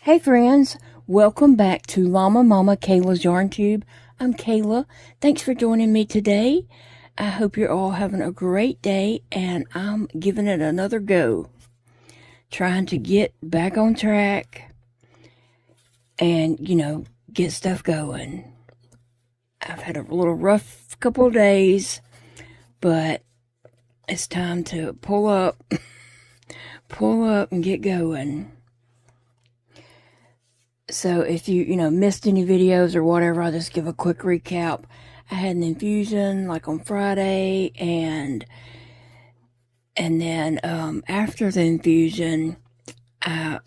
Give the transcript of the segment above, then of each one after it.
Hey friends, welcome back to Llama Mama Kayla's Yarn Tube. I'm Kayla. Thanks for joining me today. I hope you're all having a great day and I'm giving it another go. Trying to get back on track and, get stuff going. I've had a little rough couple of days, but it's time to pull up and get going. So if you missed any videos or whatever, I'll just give a quick recap. I had an infusion like on Friday, and then after the infusion, I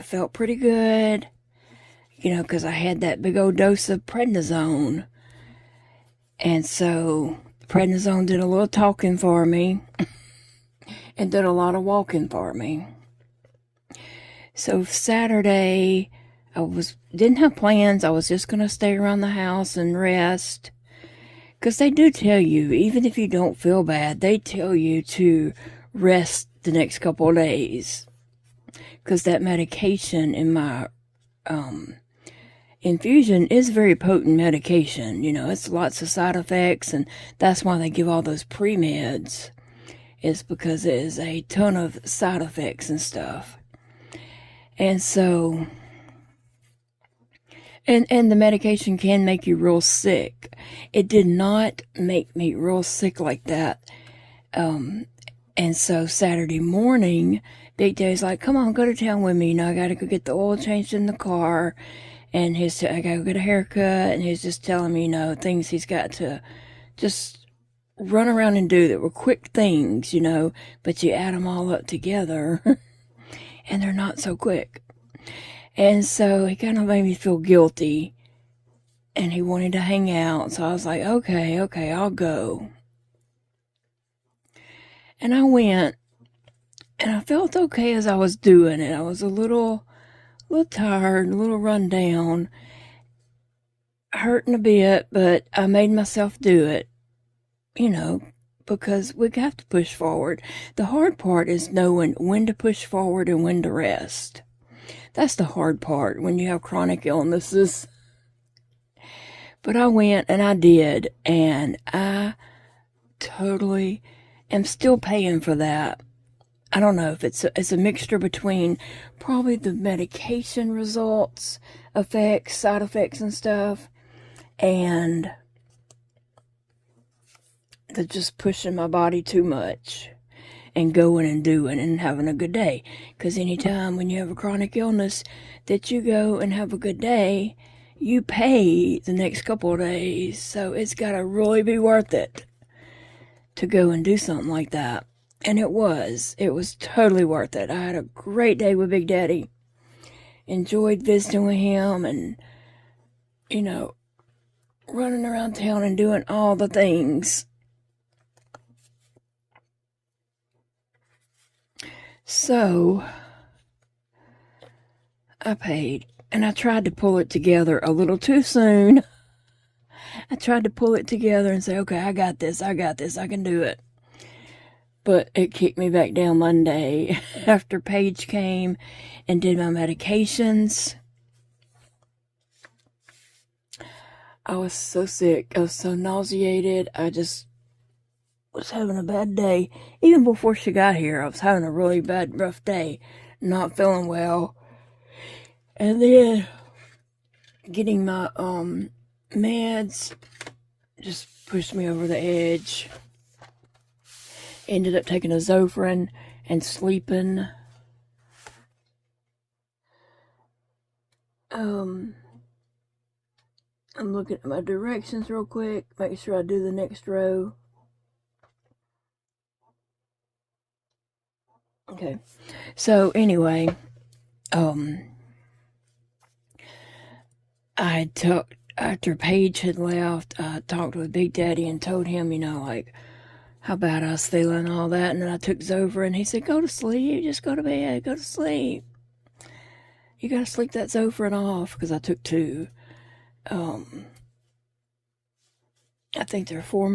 felt pretty good, because I had that big old dose of prednisone. And so prednisone did a little talking for me and did a lot of walking for me. So Saturday, didn't have plans. I was just going to stay around the house and rest. Because they do tell you, even if you don't feel bad, they tell you to rest the next couple of days. Because that medication in my infusion is very potent medication. It's lots of side effects, and that's why they give all those pre-meds. It's because there's a ton of side effects and stuff. And so... And the medication can make you real sick. It did not make me real sick like that. And so Saturday morning, Big Daddy's like, come on, go to town with me. I got to go get the oil changed in the car. And I got to go get a haircut. And he's just telling me, things he's got to just run around and do that were quick things, but you add them all up together and they're not so quick. And so he kind of made me feel guilty, and he wanted to hang out. So I was like, okay, I'll go. And I went, and I felt okay as I was doing it. I was a little tired, a little run down, hurting a bit, but I made myself do it, because we have to push forward. The hard part is knowing when to push forward and when to rest. That's the hard part when you have chronic illnesses. But I went and I did, and I totally am still paying for that. I don't know if it's a mixture between probably the medication results, side effects and stuff, and the just pushing my body too much. And going and doing and having a good day. Because anytime when you have a chronic illness that you go and have a good day, you pay the next couple of days. So it's got to really be worth it to go and do something like that. And it was. It was totally worth it. I had a great day with Big Daddy. Enjoyed visiting with him and, running around town and doing all the things. So, I paid, and I tried to pull it together a little too soon. I tried to pull it together and say, okay, I got this, I can do it. But it kicked me back down Monday after Paige came and did my medications. I was so sick. I was so nauseated. I just was having a bad day. Even before she got here, I was having a really bad, rough day. Not feeling well. And then getting my meds just pushed me over the edge. Ended up taking a Zofran and sleeping. I'm looking at my directions real quick. Make sure I do the next row. Okay, so anyway, I talked, after Paige had left, I talked with Big Daddy and told him, how bad I was feeling and all that, and then I took Zofran, and he said, go to sleep, just go to bed, go to sleep. You gotta sleep that Zofran off, because I took 2. I think they're 4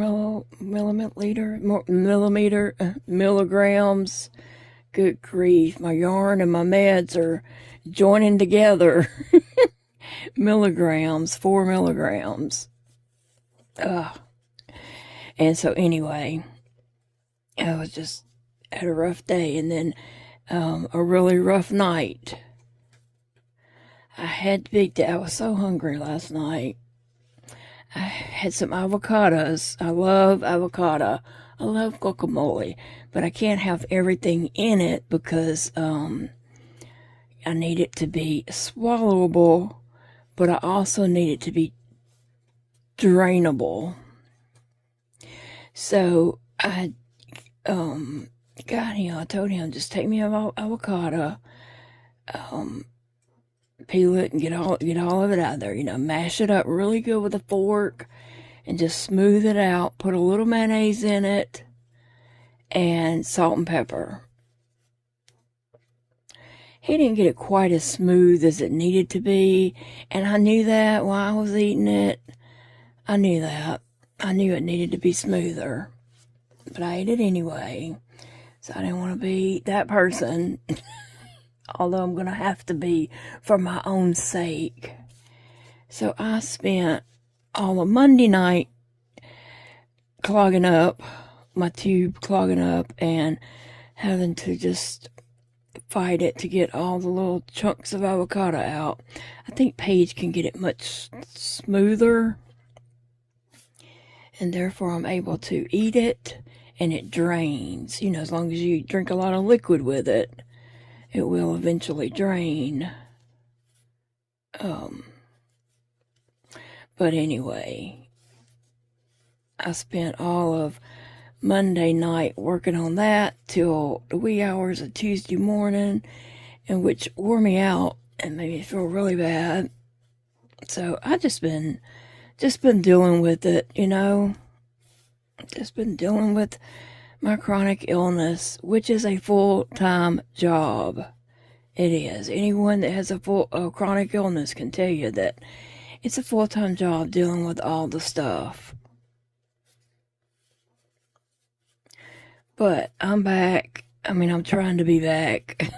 milligrams. Good grief, my yarn and my meds are joining together. Milligrams, 4 milligrams. And so anyway, I was just had a rough day, and then a really rough night. I had big day. I was so hungry last night. I had some avocados. I love avocado. I love guacamole, but I can't have everything in it because I need it to be swallowable, but I also need it to be drainable. So I I told him, just take me an avocado, peel it and get all of it out of there. Mash it up really good with a fork and just smooth it out. Put a little mayonnaise in it and salt and pepper. He didn't get it quite as smooth as it needed to be, and I knew that while I was eating it. I knew that. I knew it needed to be smoother, but I ate it anyway. So I didn't want to be that person, although I'm going to have to be for my own sake. So I spent all of Monday night clogging up, my tube clogging up, and having to just fight it to get all the little chunks of avocado out. I think Paige can get it much smoother, and therefore I'm able to eat it, and it drains. As long as you drink a lot of liquid with it, it will eventually drain. But anyway, I spent all of Monday night working on that till the wee hours of Tuesday morning, and which wore me out and made me feel really bad. So I just been dealing with it, just been dealing with my chronic illness, which is a full-time job. It is. Anyone that has a chronic illness can tell you that it's a full-time job dealing with all the stuff. But I'm back. I'm trying to be back.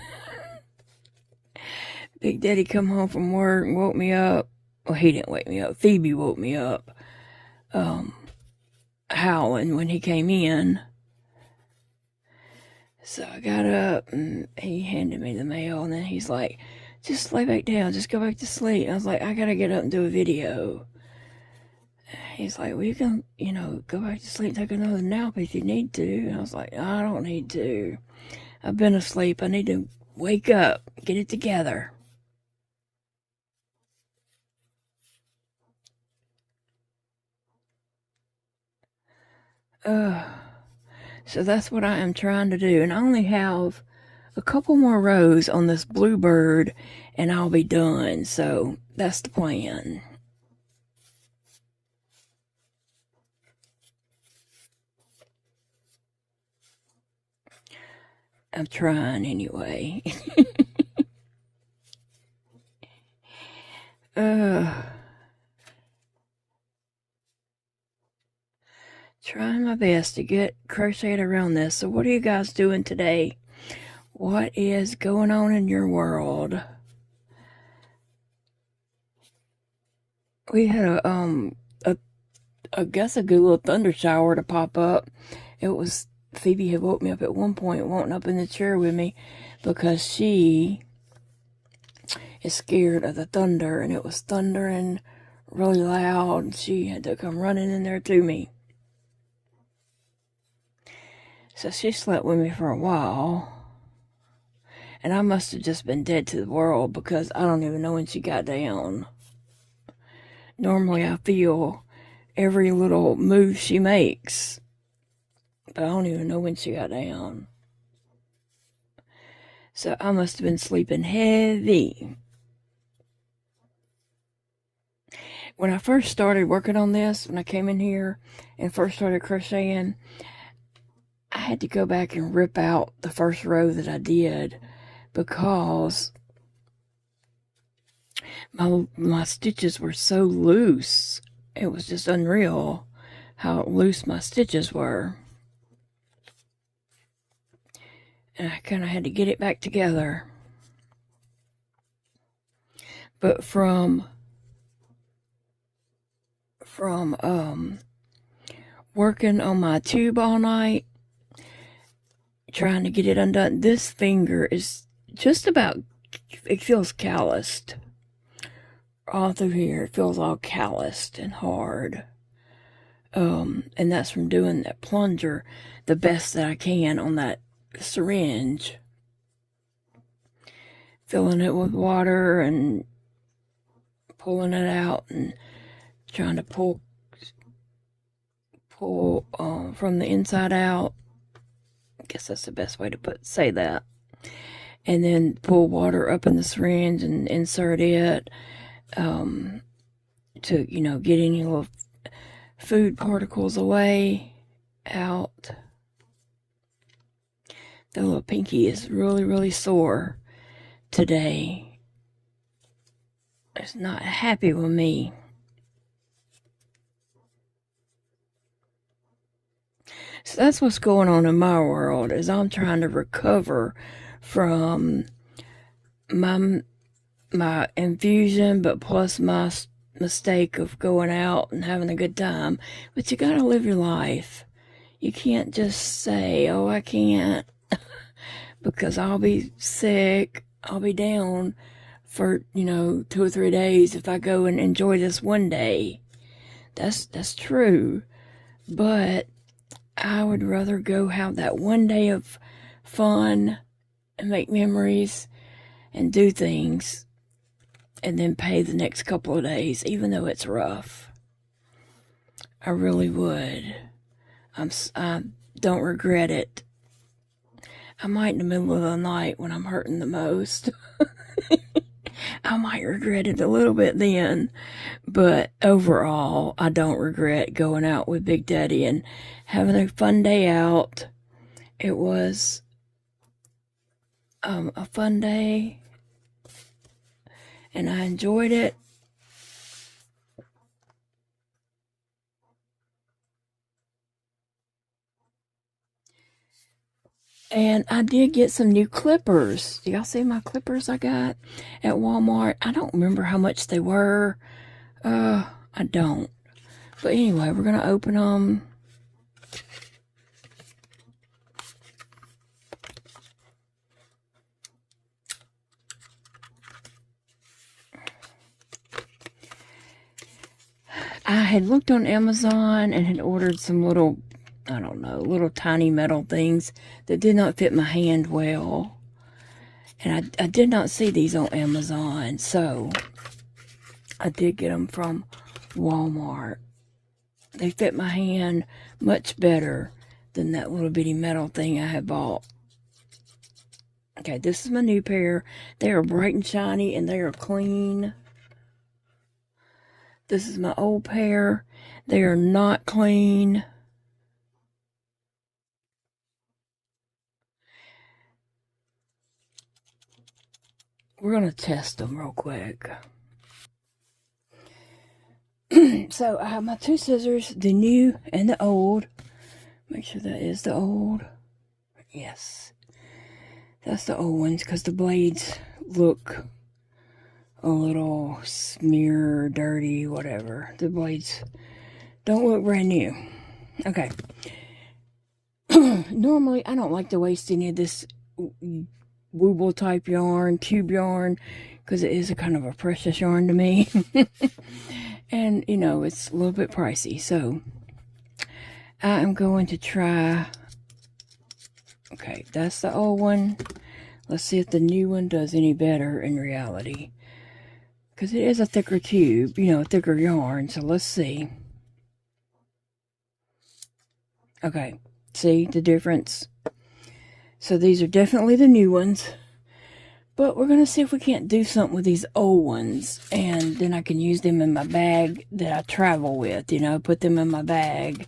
Big Daddy come home from work and woke me up. Well, he didn't wake me up. Phoebe woke me up, howling when he came in. So I got up and he handed me the mail, and then he's like, just lay back down, just go back to sleep. I was like, I gotta get up and do a video. He's like, well, you can, go back to sleep, take another nap if you need to. And I was like, I don't need to. I've been asleep. I need to wake up, get it together. So that's what I am trying to do. And I only have a couple more rows on this bluebird, and I'll be done. So that's the plan. I'm trying anyway. Trying my best to get crocheted around this. So what are you guys doing today? What is going on in your world? We had I guess a good little thunder shower to pop up. It was Phoebe had woke me up at one point, wanting up in the chair with me because she is scared of the thunder, and it was thundering really loud, and she had to come running in there to me. So she slept with me for a while, and I must have just been dead to the world because I don't even know when she got down. Normally I feel every little move she makes, but I don't even know when she got down. So I must have been sleeping heavy. When I first started working on this, when I came in here and first started crocheting, I had to go back and rip out the first row that I did because my stitches were so loose. It was just unreal how loose my stitches were. And I kind of had to get it back together. But from working on my tube all night, trying to get it undone, this finger is just about, it feels calloused. All through here, it feels all calloused and hard. And that's from doing that plunger the best that I can on that syringe. Filling it with water and pulling it out and trying to pull from the inside out. I guess that's the best way to say that. And then pull water up in the syringe and insert it to, get any little food particles away, out. The little pinky is really, really sore today. It's not happy with me. So that's what's going on in my world, is I'm trying to recover from my infusion, but plus my mistake of going out and having a good time. But you gotta live your life. You can't just say, oh, I can't, because I'll be sick, I'll be down for 2 or 3 days if I go and enjoy this one day. That's true, but I would rather go have that one day of fun and make memories and do things, and then pay the next couple of days, even though it's rough. I really would. I don't regret it. I might in the middle of the night when I'm hurting the most. I might regret it a little bit then, but overall, I don't regret going out with Big Daddy and having a fun day out. It was a fun day, and I enjoyed it. And I did get some new clippers. Do y'all see my clippers I got at Walmart? I don't remember how much they were. I don't. But anyway, we're going to open them. I had looked on Amazon and had ordered some little, I don't know, little tiny metal things that did not fit my hand well. And I did not see these on Amazon, so I did get them from Walmart. They fit my hand much better than that little bitty metal thing I had bought. Okay, this is my new pair. They are bright and shiny, and they are clean. This is my old pair. They are not clean. We're going to test them real quick. So I have my two scissors, the new and the old. Make sure that is the old. Yes. That's the old ones, because the blades look a little smear, dirty, whatever. The blades don't look brand new. Okay. Normally, I don't like to waste any of this wooble type yarn, tube yarn, because it is a kind of a precious yarn to me. And, it's a little bit pricey. So, I am going to try. Okay, that's the old one. Let's see if the new one does any better in reality. Because it is a thicker tube, a thicker yarn. So, let's see. Okay, see the difference? So, these are definitely the new ones. But we're going to see if we can't do something with these old ones. And then I can use them in my bag that I travel with, put them in my bag.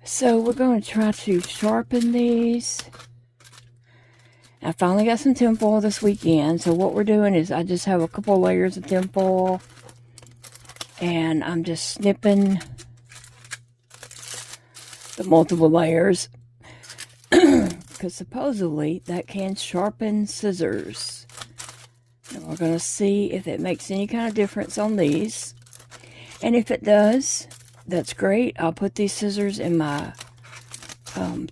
So we're going to try to sharpen these. I finally got some tinfoil this weekend. So what we're doing is I just have a couple layers of tinfoil. And I'm just snipping the multiple layers. Because supposedly that can sharpen scissors. And we're going to see if it makes any kind of difference on these. And if it does, that's great. I'll put these scissors in my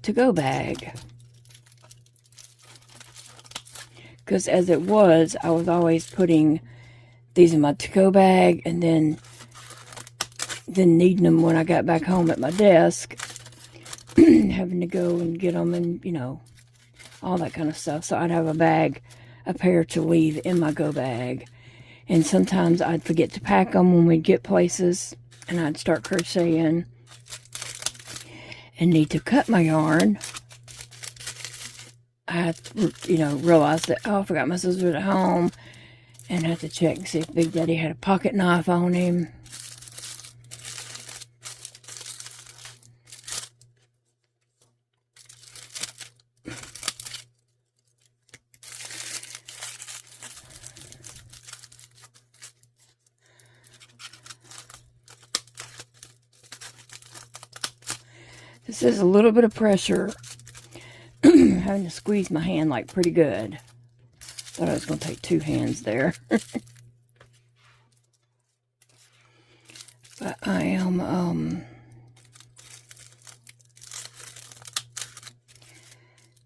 to-go bag. Because as it was, I was always putting these in my to-go bag and then needing them when I got back home at my desk. Having to go and get them and, you know, all that kind of stuff. So I'd have a pair to leave in my go bag. And sometimes I'd forget to pack them when we'd get places. And I'd start crocheting and need to cut my yarn. I had to, you know, realize that, oh, I forgot my scissors at home. And I had to check and see if Big Daddy had a pocket knife on him. This is a little bit of pressure. Having to squeeze my hand like pretty good. Thought I was going to take 2 hands there. But I am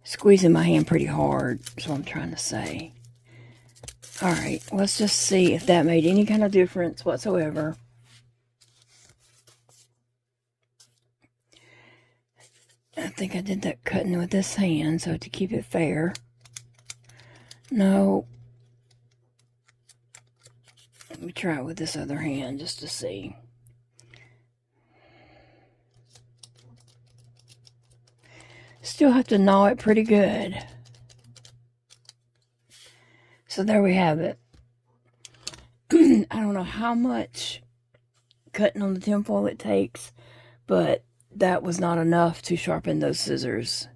squeezing my hand pretty hard. That's what I'm trying to say. Alright, let's just see if that made any kind of difference whatsoever. I think I did that cutting with this hand, so to keep it fair. No. Let me try it with this other hand just to see. Still have to gnaw it pretty good. So there we have it. I don't know how much cutting on the tinfoil it takes, but that was not enough to sharpen those scissors.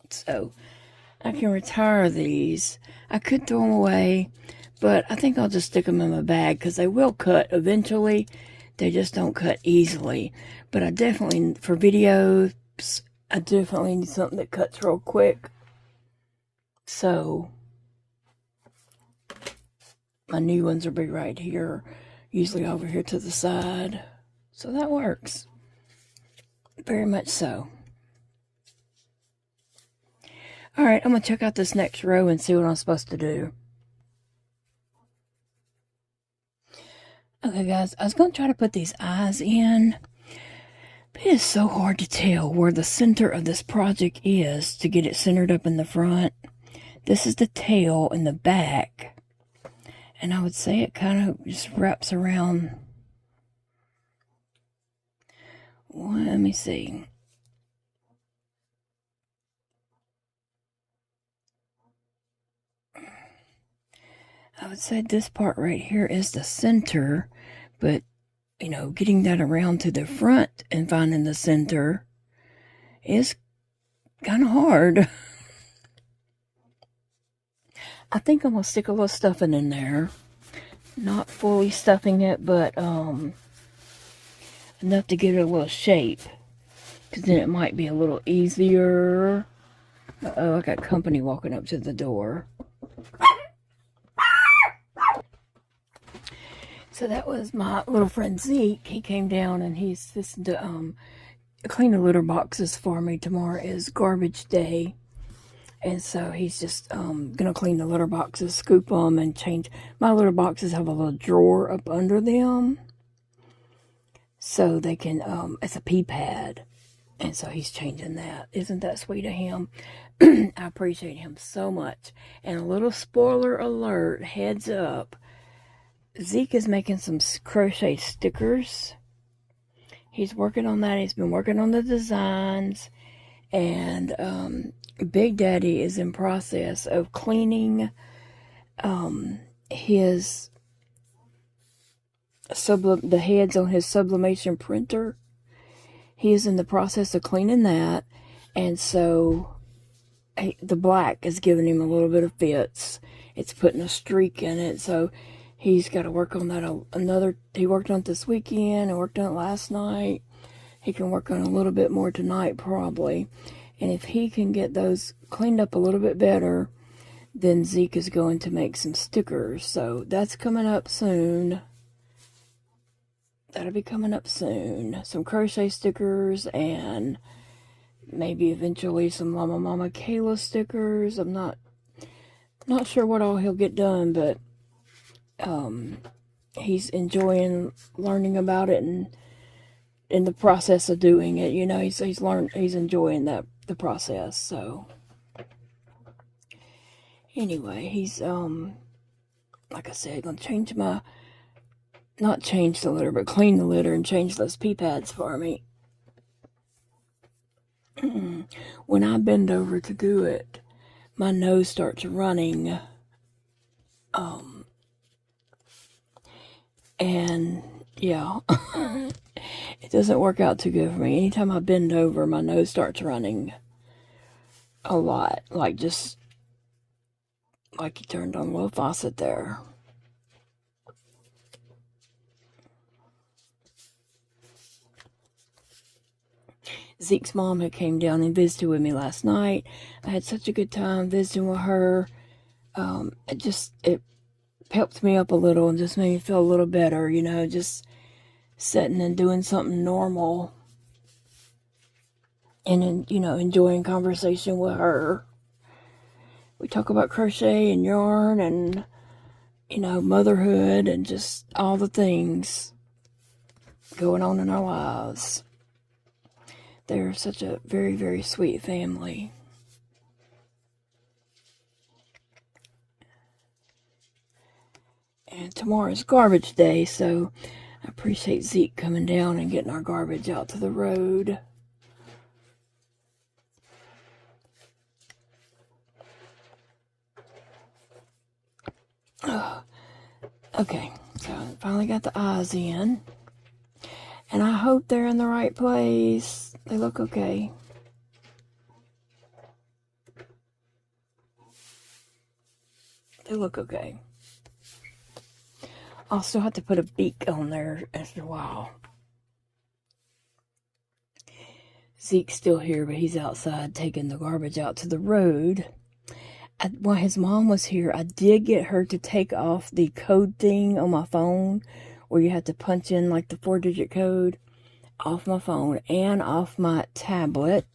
So I can retire these. I could throw them away, but I think I'll just stick them in my bag because they will cut eventually. They just don't cut easily. But I definitely, for videos, I definitely need something that cuts real quick. So my new ones will be right here, usually over here to the side. So that works. Very much so. Alright, I'm going to check out this next row and see what I'm supposed to do. Okay guys, I was going to try to put these eyes in. But it is so hard to tell where the center of this project is to get it centered up in the front. This is the tail in the back. And I would say it kind of just wraps around. Well, let me see. I would say this part right here is the center, but, you know, getting that around to the front and finding the center is kind of hard. I think I'm going to stick a little stuffing in there. Not fully stuffing it, but, enough to give it a little shape, because then it might be a little easier. Uh-oh, I got company walking up to the door. So that was my little friend Zeke. He came down and he's just to clean the litter boxes for me. Tomorrow is garbage day, and so he's just gonna clean the litter boxes, scoop them, and change. My litter boxes have a little drawer up under them, so they can, it's a pee pad. And so he's changing that. Isn't that sweet of him? I appreciate him so much. And a little spoiler alert, heads up. Zeke is making some crochet stickers. He's working on that. He's been working on the designs. And Big Daddy is in process of cleaning his the heads on his sublimation printer. He is in the process of cleaning that, and so the black is giving him a little bit of fits. It's putting a streak in it, so he's got to work on that. He worked on it this weekend and worked on it last night. He can work on it a little bit more tonight probably, and if he can get those cleaned up a little bit better, then Zeke is going to make some stickers. So that's coming up soon. That'll be coming up soon. Some crochet stickers and maybe eventually some Llama Mama Kayla stickers. I'm not sure what all he'll get done, but he's enjoying learning about it and in the process of doing it. You know, he's enjoying the process. So anyway, he's like I said, gonna not change the litter, but clean the litter and change those pee pads for me. When I bend over to do it, my nose starts running. And yeah, it doesn't work out too good for me. Anytime I bend over, my nose starts running a lot. Like just like you turned on a little faucet there. Zeke's mom had came down and visited with me last night. I had such a good time visiting with her. It helped me up a little and just made me feel a little better, you know, just sitting and doing something normal and, you know, enjoying conversation with her. We talk about crochet and yarn and, you know, motherhood and just all the things going on in our lives. They're such a very, very sweet family. And tomorrow's garbage day, so I appreciate Zeke coming down and getting our garbage out to the road. Okay, so I finally got the eyes in. And I hope they're in the right place. They look okay. They look okay. I'll still have to put a beak on there after a while. Zeke's still here, but he's outside taking the garbage out to the road. While his mom was here, I did get her to take off the code thing on my phone where you have to punch in like the 4-digit code off my phone and off my tablet.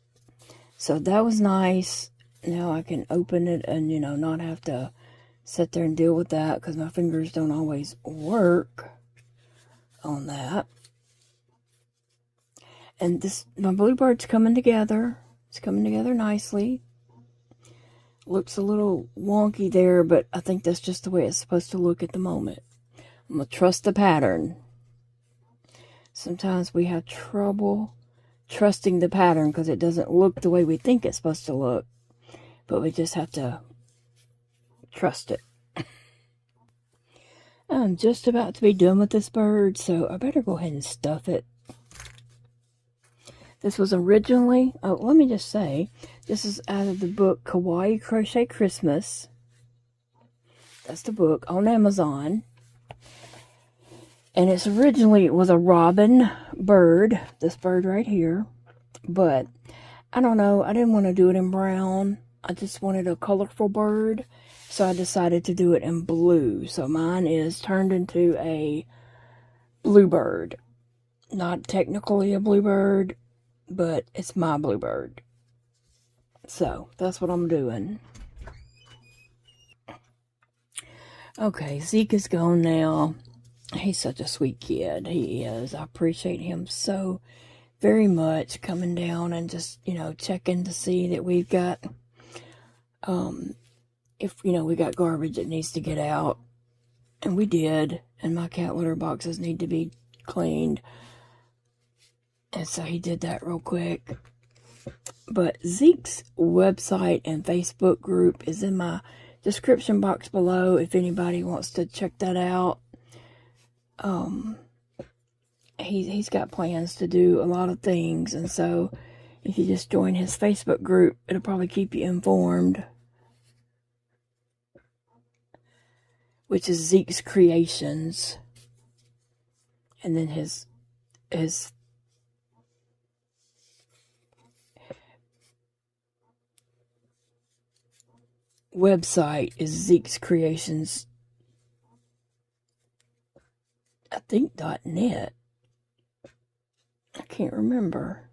So that was nice. Now I can open it and, you know, not have to sit there and deal with that because my fingers don't always work on that. And my bluebird's coming together. It's coming together nicely. Looks a little wonky there, but I think that's just the way it's supposed to look at the moment. I'm going to trust the pattern. Sometimes we have trouble trusting the pattern because it doesn't look the way we think it's supposed to look. But we just have to trust it. I'm just about to be done with this bird, so I better go ahead and stuff it. This was originally, let me just say, this is out of the book Kawaii Crochet Christmas. That's the book on Amazon. And it was a robin bird, this bird right here. But, I don't know, I didn't want to do it in brown. I just wanted a colorful bird. So I decided to do it in blue. So mine is turned into a bluebird. Not technically a bluebird, but it's my bluebird. So that's what I'm doing. Okay, Zeke is gone now. He's such a sweet kid. He is. I appreciate him so very much coming down and just, you know, checking to see that we've got, if, you know, we got garbage that needs to get out. And we did. And my cat litter boxes need to be cleaned. And so he did that real quick. But Zeke's website and Facebook group is in my description box below if anybody wants to check that out. He's got plans to do a lot of things, and so if you just join his Facebook group, it'll probably keep you informed. Which is Zeke's Creations. And then his website is Zeke's Creations, I think .net. I can't remember.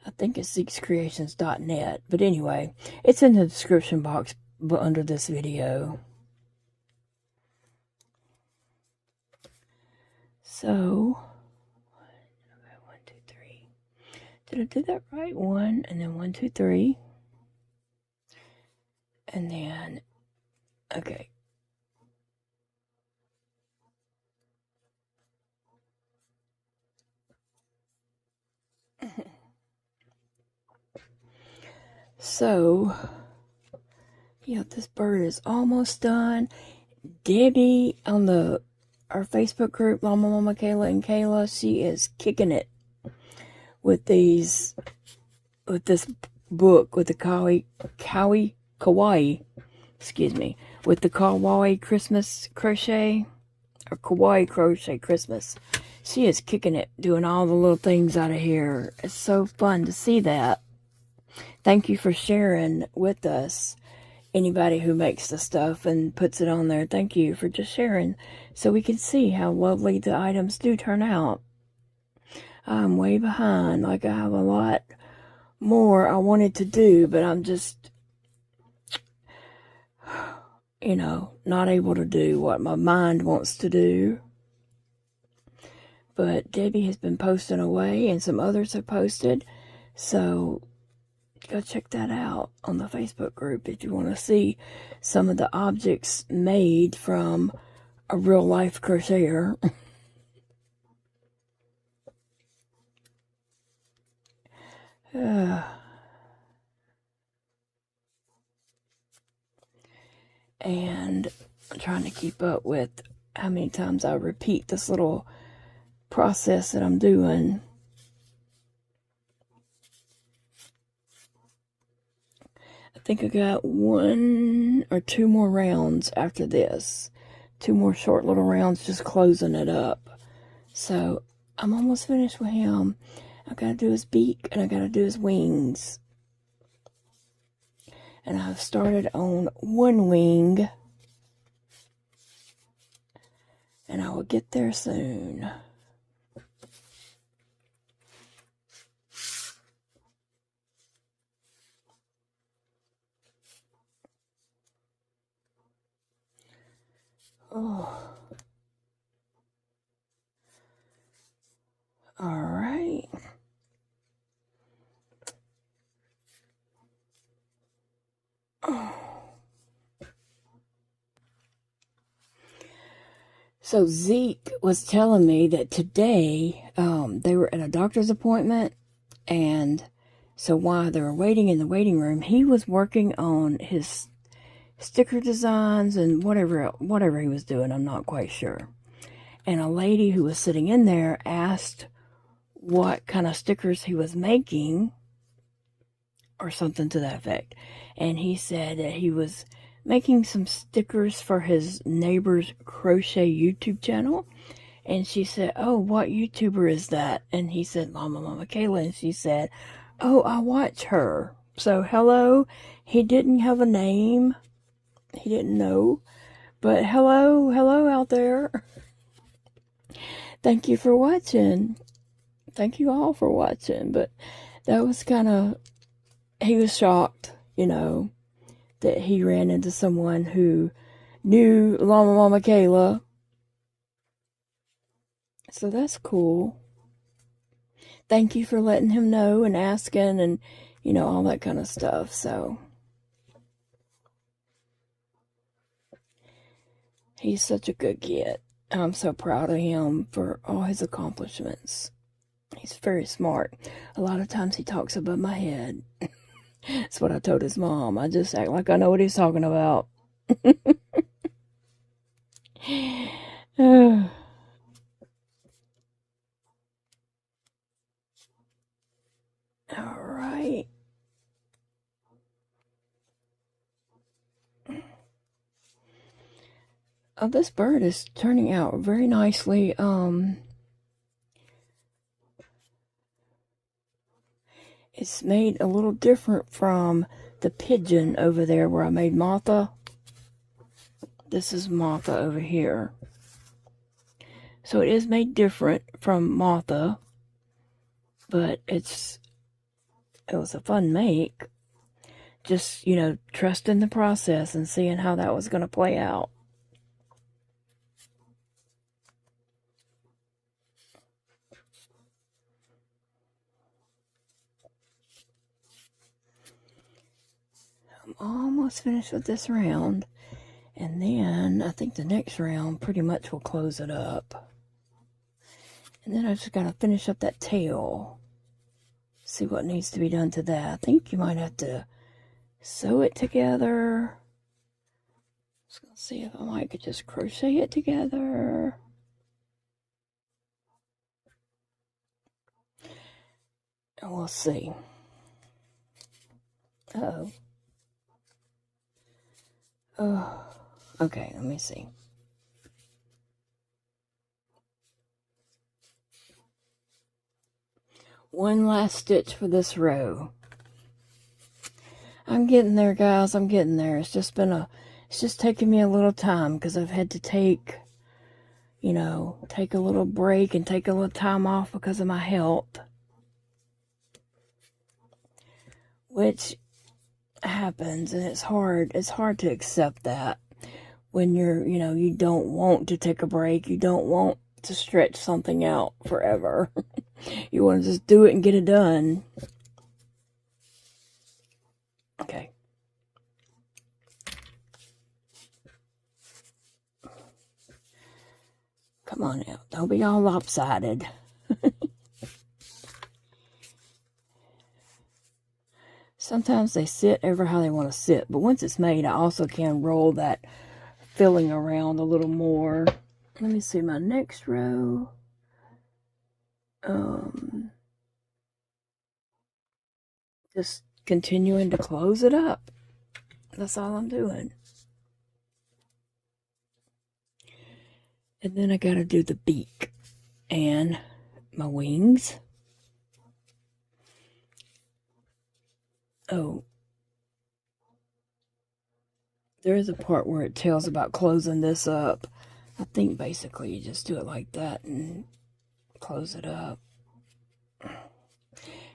I think it's Zeke'sCreations.net. But anyway, it's in the description box under this video. So, 1, 2, 3. Did I do that right? 1, and then 1, 2, 3. And then, okay. So, yeah, this bird is almost done. Debbie on our Facebook group, Llama, Mama, Kayla, and Kayla, she is kicking it with this book with the Kawaii, with the Kawaii Christmas crochet, or Kawaii Crochet Christmas. She is kicking it, doing all the little things out of here. It's so fun to see that. Thank you for sharing with us. Anybody who makes the stuff and puts it on there, thank you for just sharing so we can see how lovely the items do turn out. I'm way behind. Like, I have a lot more I wanted to do, but I'm just, not able to do what my mind wants to do. But Debbie has been posting away, and some others have posted, so go check that out on the Facebook group if you want to see some of the objects made from a real life crocheter. And I'm trying to keep up with how many times I repeat this little process that I'm doing. I think I got 1 or 2 more rounds after this. 2 more short little rounds, just closing it up. So I'm almost finished with him. I gotta do his beak and I gotta do his wings. And I've started on one wing. And I will get there soon. Oh. All right. Oh. So Zeke was telling me that today they were at a doctor's appointment, and so while they were waiting in the waiting room, he was working on his sticker designs and whatever he was doing. I'm not quite sure. And a lady who was sitting in there asked what kind of stickers he was making, or something to that effect. And he said that he was making some stickers for his neighbor's crochet YouTube channel. And she said, "Oh, what YouTuber is that?" And he said, "Llama, Mama, Kayla." And she said, "Oh, I watch her." So, hello. He didn't have a name. He didn't know. But hello out there. Thank you for watching. Thank you all for watching. But that was kind of, he was shocked, that he ran into someone who knew Llama Mama Kayla. So that's cool. Thank you for letting him know and asking and, all that kind of stuff. So he's such a good kid. I'm so proud of him for all his accomplishments. He's very smart. A lot of times he talks above my head. That's what I told his mom. I just act like I know what he's talking about. All right. Oh, this bird is turning out very nicely. It's made a little different from the pigeon over there where I made Martha. This is Martha over here. So it is made different from Martha, but it was a fun make. Just, trusting the process and seeing how that was going to play out. I'm almost finished with this round. And then I think the next round pretty much will close it up. And then I just got to finish up that tail. See what needs to be done to that. I think you might have to sew it together. Just gonna see if I might could just crochet it together. And we'll see. Uh-oh. Oh, okay, let me see. One last stitch for this row. I'm getting there, guys. I'm getting there. It's just taking me a little time because I've had to take a little break and take a little time off because of my health. Which happens, and it's hard to accept that when you don't want to take a break. You don't want to stretch something out forever. You want to just do it and get it done. Okay. Come on now. Don't be all lopsided. Sometimes they sit ever how they want to sit. But once it's made, I also can roll that filling around a little more. Let me see my next row. Just continuing to close it up. That's all I'm doing. And then I gotta do the beak and my wings. Oh, there is a part where it tells about closing this up. I think basically you just do it like that and close it up.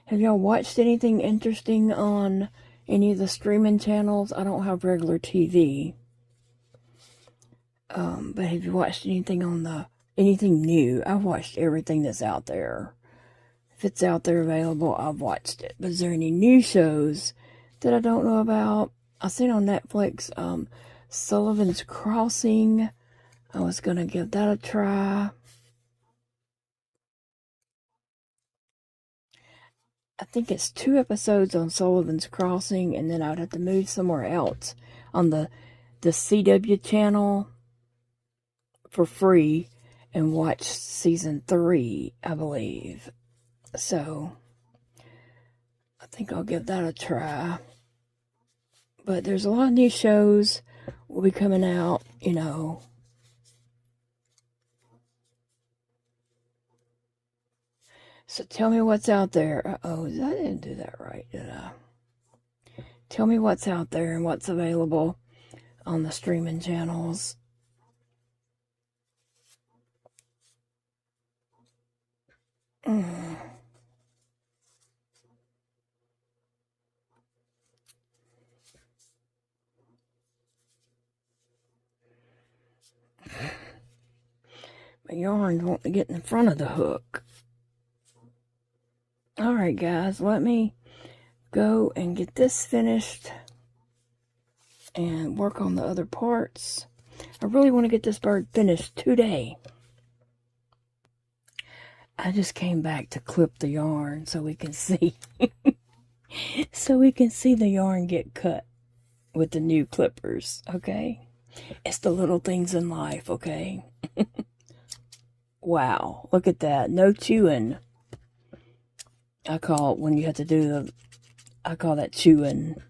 Have y'all watched anything interesting on any of the streaming channels? I don't have regular TV. But have you watched anything anything new? I've watched everything that's out there. If it's out there available, I've watched it. But is there any new shows that I don't know about? I seen on Netflix, Sullivan's Crossing. I was going to give that a try. I think it's 2 episodes on Sullivan's Crossing, and then I would have to move somewhere else on the CW channel for free and watch season 3, I believe. So I think I'll give that a try. But there's a lot of new shows will be coming out, So tell me what's out there. Oh, I didn't do that right, did I? Tell me what's out there and what's available on the streaming channels. My yarn won't get in front of the hook. Alright guys, let me go and get this finished and work on the other parts. I really want to get this bird finished today. I just came back to clip the yarn so we can see so we can see the yarn get cut with the new clippers, okay? It's the little things in life, okay? Wow, look at that. No chewing. I call it when you have to do I call that chewing.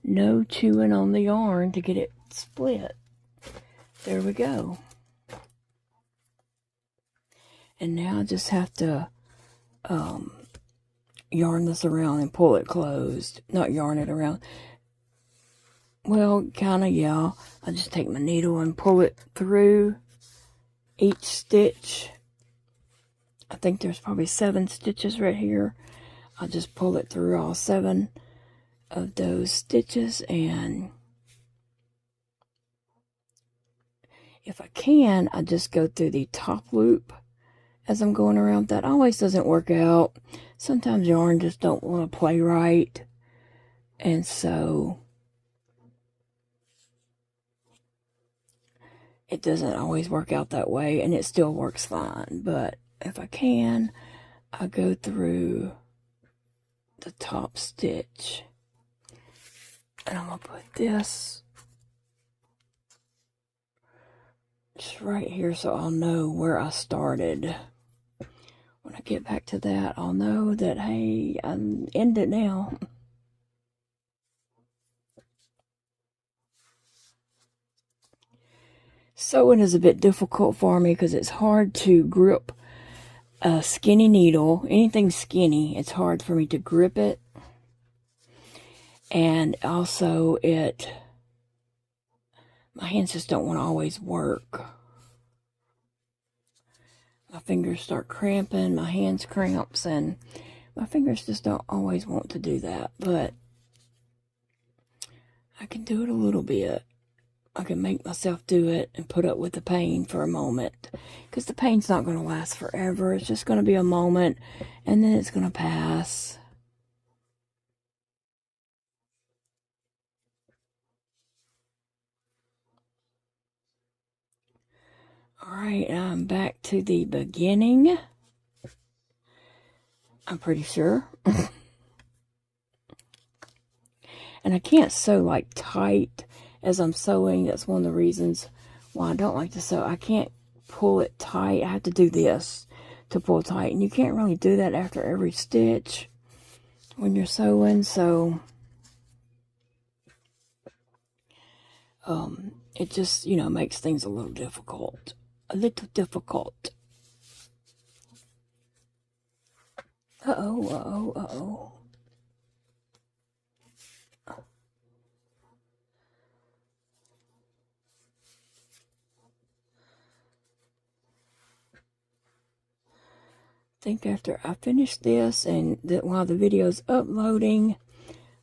No chewing on the yarn to get it split. There we go. And now I just have to yarn this around and pull it closed. Not yarn it around. Well, kind of, yeah. I just take my needle and pull it through each stitch. I think there's probably 7 stitches right here. I'll just pull it through all 7 of those stitches, and if I can, I just go through the top loop as I'm going around. That always doesn't work out. Sometimes yarn just don't want to play right, and so it doesn't always work out that way, and it still works fine. But if I can, I go through the top stitch, and I'm going to put this just right here so I'll know where I started. When I get back to that, I'll know that, hey, I'm ended now. Sewing is a bit difficult for me because it's hard to grip a skinny needle. Anything skinny, it's hard for me to grip it. And also my hands just don't want to always work. My fingers start cramping, my hands cramps, and my fingers just don't always want to do that. But I can do it a little bit. I can make myself do it and put up with the pain for a moment, because the pain's not going to last forever. It's just going to be a moment, and then it's going to pass. Alright, I'm back to the beginning. I'm pretty sure. And I can't sew like tight as I'm sewing. That's one of the reasons why I don't like to sew. I can't pull it tight. I have to do this to pull tight, and you can't really do that after every stitch when you're sewing. So it just, makes things a little difficult. Uh-oh. I think after I finish this, and while the video's uploading,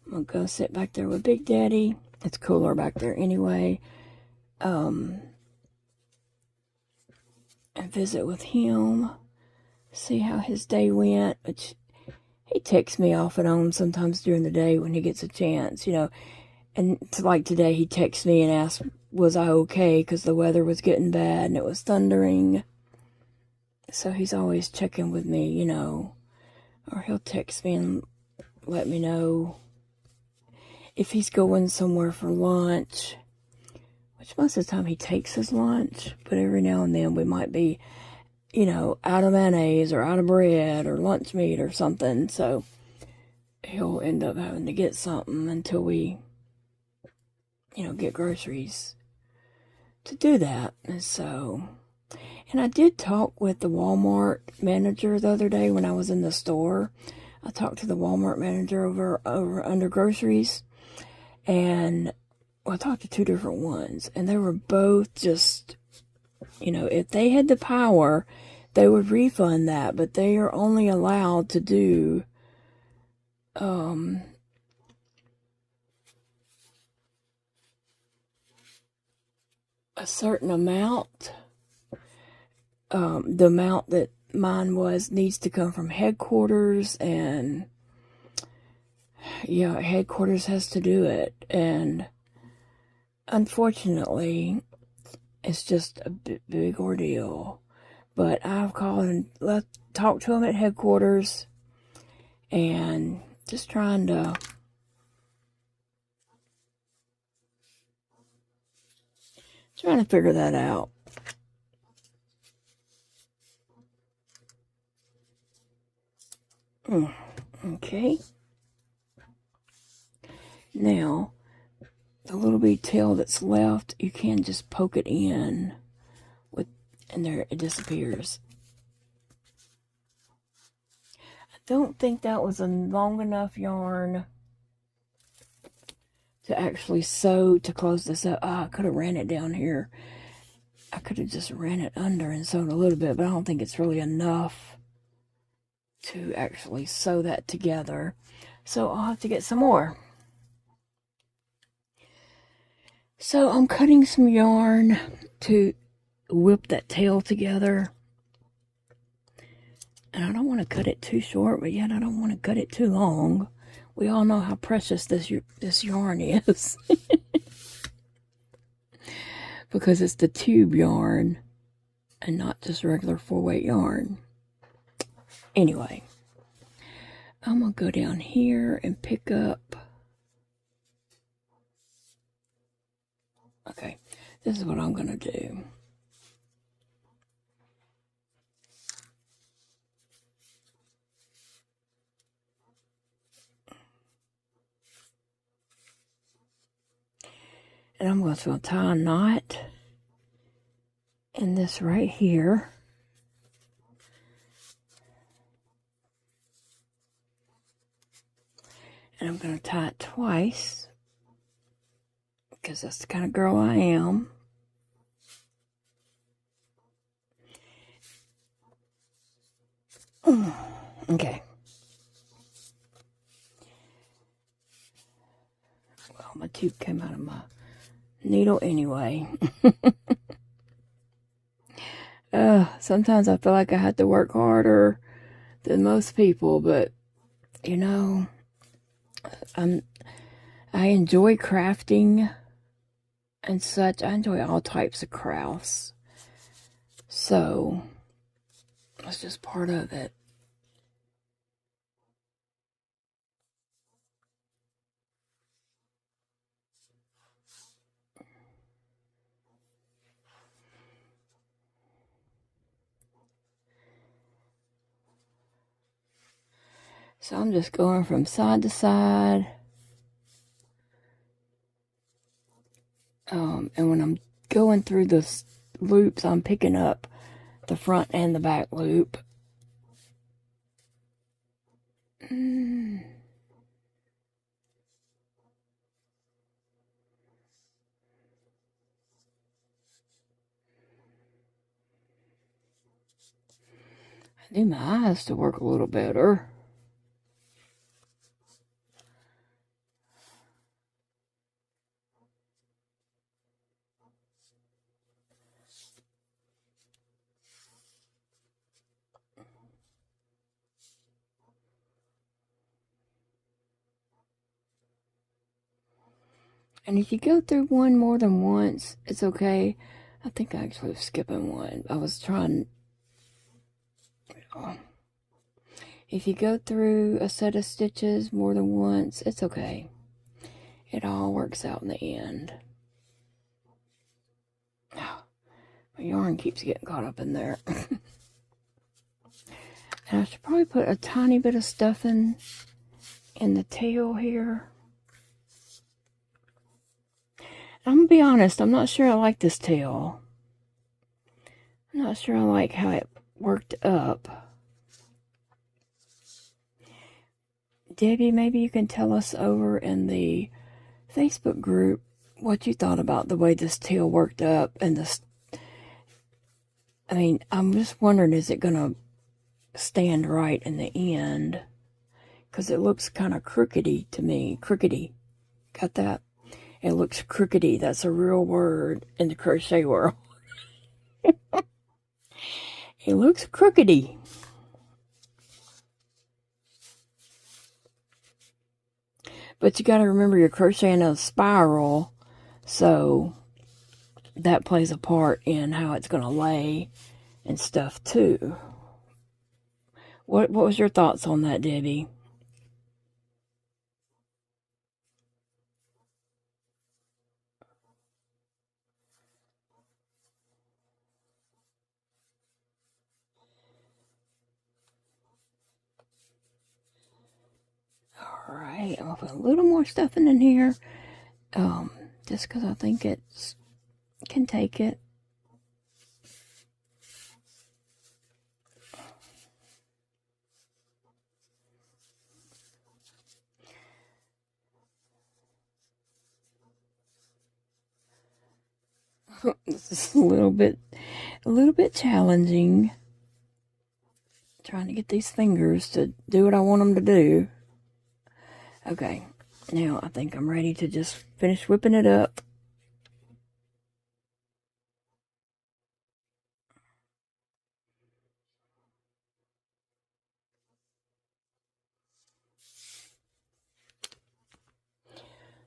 I'm gonna go sit back there with Big Daddy. It's cooler back there anyway. And visit with him, see how his day went. Which he texts me off and on sometimes during the day when he gets a chance, And like today, he texts me and asked, was I okay? Because the weather was getting bad and it was thundering. So he's always checking with me, Or he'll text me and let me know if he's going somewhere for lunch. Which most of the time he takes his lunch. But every now and then we might be, out of mayonnaise or out of bread or lunch meat or something. So he'll end up having to get something until we, get groceries to do that. And I did talk with the Walmart manager the other day when I was in the store. I talked to the Walmart manager over under groceries. And I talked to 2 different ones. And they were both just, if they had the power, they would refund that. But they are only allowed to do a certain amount. The amount that mine needs to come from headquarters, and headquarters has to do it, and unfortunately it's just a big ordeal. But I've called and talked to them at headquarters, and just trying to figure that out. Okay. Now, the little bitty tail that's left, you can just poke it in and there it disappears. don't think that was a long enough yarn to actually sew to close this up. Oh, I could have ran it down here. I could have just ran it under and sewed a little bit, but I don't think it's really enough to actually sew that together. So I'll have to get some more. So I'm cutting some yarn to whip that tail together. And I don't want to cut it too short, but yet I don't want to cut it too long. We all know how precious this yarn is. Because it's the tube yarn and not just regular 4-weight yarn. Anyway, I'm going to go down here and pick up. Okay, this is what I'm going to do. And I'm going to tie a knot in this right here. And I'm going to tie it twice, because that's the kind of girl I am. Okay. Well, my tube came out of my needle anyway. Sometimes I feel like I have to work harder than most people, but you know, I enjoy crafting and such. I enjoy all types of crafts, so it's just part of it. So I'm just going from side to side. And when I'm going through the loops, I'm picking up the front and the back loop. I need my eyes to work a little better. And if you go through one more than once, it's okay. I think I actually was skipping one. I was trying. If you go through a set of stitches more than once, it's okay. It all works out in the end. Oh, my yarn keeps getting caught up in there. And I should probably put a tiny bit of stuffing in the tail here. I'm going to be honest, I'm not sure I like this tail. I'm not sure I like how it worked up. Debbie, maybe you can tell us over in the Facebook group what you thought about the way this tail worked up and this. I mean, I'm just wondering, is it going to stand right in the end? Because it looks kind of crookedy to me. Crookedy. Got that? It looks crookedy. That's a real word in the crochet world. It looks crookedy. But you got to remember you're crocheting a spiral, so that plays a part in how it's going to lay and stuff too. What was your thoughts on that, Debbie? Alright, I'll put a little more stuffing in here. Just because I think it can take it. This is a little bit challenging. Trying to get these fingers to do what I want them to do. Okay, now I think I'm ready to just finish whipping it up.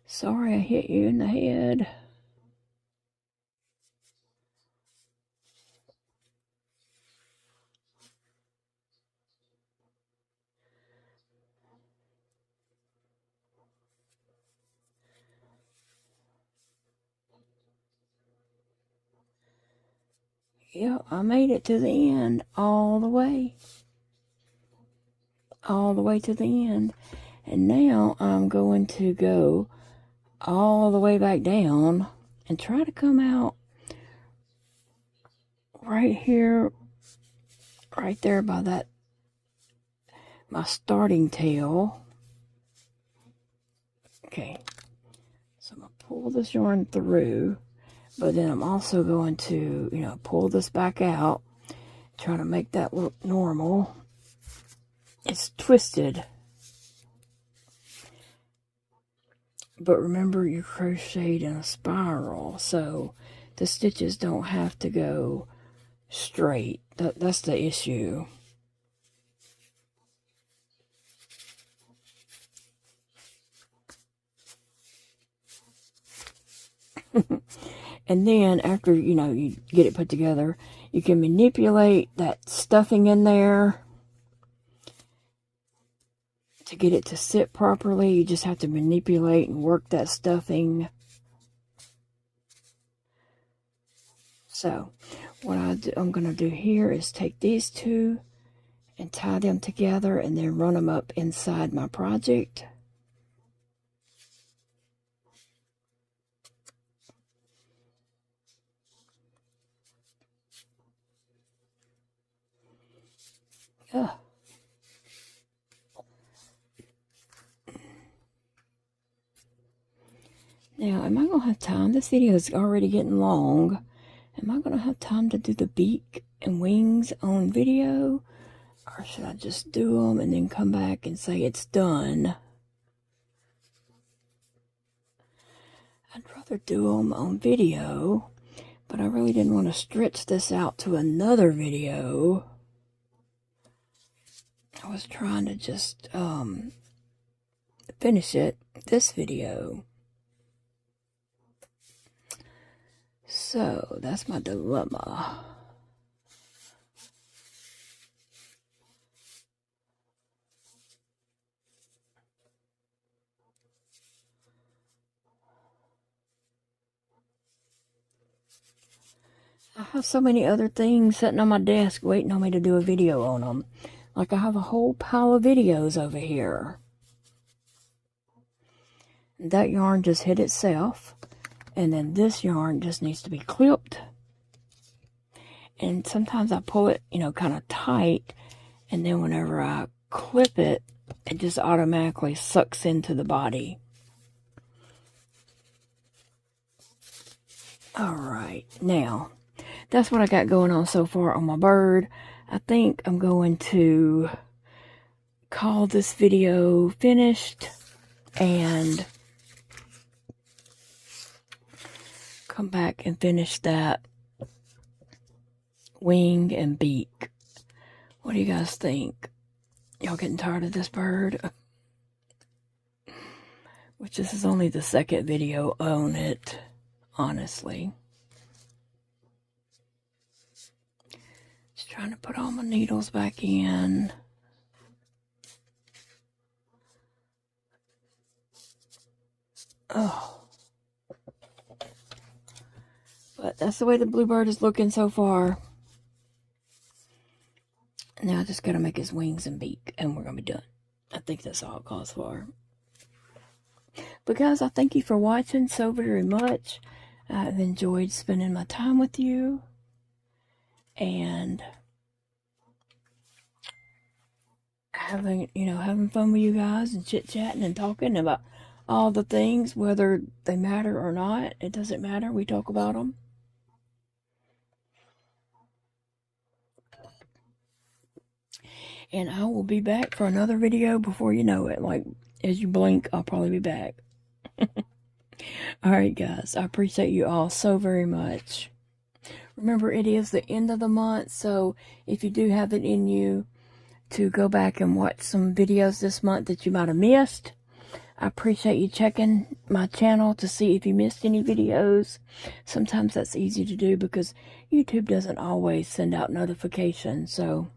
Sorry I hit you in the head. Yep, I made it to the end, all the way to the end. And now I'm going to go all the way back down and try to come out right here, right there by that, my starting tail. Okay, so I'm going to pull this yarn through, but then I'm also going to, pull this back out, try to make that look normal. It's twisted. But remember, you crocheted in a spiral, so the stitches don't have to go straight. That's the issue. And then after, you get it put together, you can manipulate that stuffing in there to get it to sit properly. You just have to manipulate and work that stuffing. So what I'm going to do here is take these two and tie them together and then run them up inside my project. Ugh. Now, am I going to have time? This video is already getting long. Am I going to have time to do the beak and wings on video? Or should I just do them and then come back and say it's done? I'd rather do them on video, but I really didn't want to stretch this out to another video. I was trying to just finish this video. So that's my dilemma. I have so many other things sitting on my desk waiting on me to do a video on them. Like I have a whole pile of videos over here. That yarn just hit itself. And then this yarn just needs to be clipped. And sometimes I pull it, kind of tight. And then whenever I clip it, it just automatically sucks into the body. Alright, now, that's what I got going on so far on my bird. I think I'm going to call this video finished and come back and finish that wing and beak. What do you guys think? Y'all getting tired of this bird? Which this is only the second video on it, honestly. Just trying to put all my needles back in. Oh. But that's the way the bluebird is looking so far. Now I just gotta make his wings and beak, and we're gonna be done. I think that's all it calls for. But guys, I thank you for watching so very much. I've enjoyed spending my time with you. And having fun with you guys and chit-chatting and talking about all the things, whether they matter or not. It doesn't matter. We talk about them. And I will be back for another video before you know it. Like, as you blink, I'll probably be back. Alright, guys. I appreciate you all so very much. Remember, it is the end of the month, so if you do have it in you to go back and watch some videos this month that you might have missed, I appreciate you checking my channel to see if you missed any videos. Sometimes that's easy to do because YouTube doesn't always send out notifications, so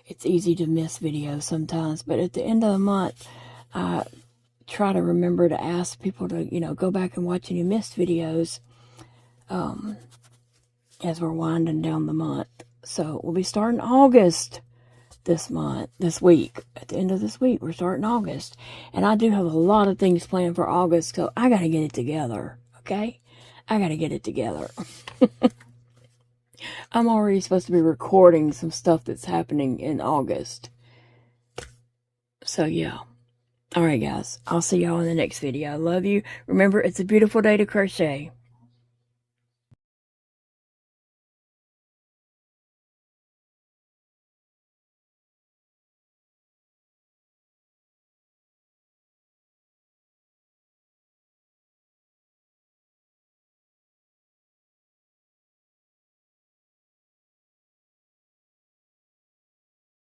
it's easy to miss videos sometimes. But at the end of the month, I try to remember to ask people to, go back and watch any missed videos as we're winding down the month. So we'll be starting August this week. At the end of this week, we're starting August. And I do have a lot of things planned for August, so I got to get it together, okay? I got to get it together. I'm already supposed to be recording some stuff that's happening in August. So, yeah. Alright, guys. I'll see y'all in the next video. I love you. Remember, it's a beautiful day to crochet.